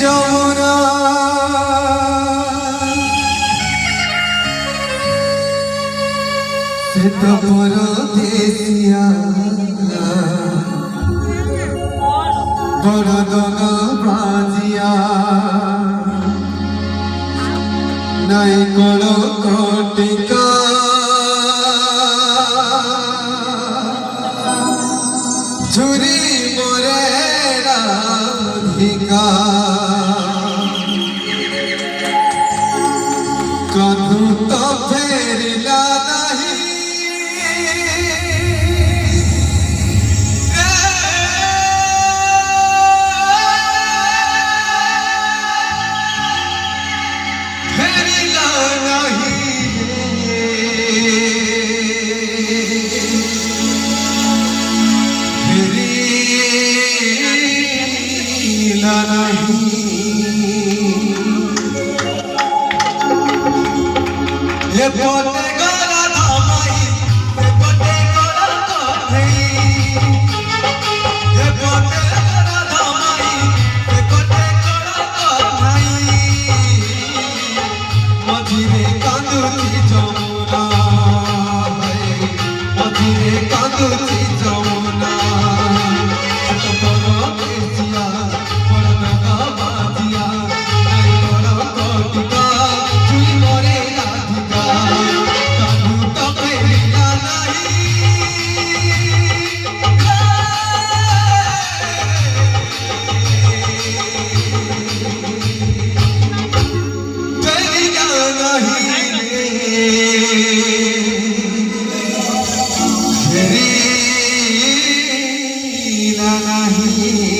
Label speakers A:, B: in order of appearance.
A: যমুনা সে তো পরদেশিয়া বড় দগ বাজিয়া নাই কোন কোটিকা ঝুরি মোরে রাধিকা কদু তো ফেরিলা নাহি ফেরিলা নাহি ফেরিলা নাহি ये पोते गला धामाई ये पोते गला काथई ये पोते गला धामाई ये पोते गला काथई मझिरे कांदुची जमुना मझिरे कांदुची जमुना तो बड़ो केसिया बड़ नगा बाजिया नहीं बड़ो कोटिका चुई मोरे राधिका कादू तो फेरिला नहीं फेरिला नहीं फेरिला नहीं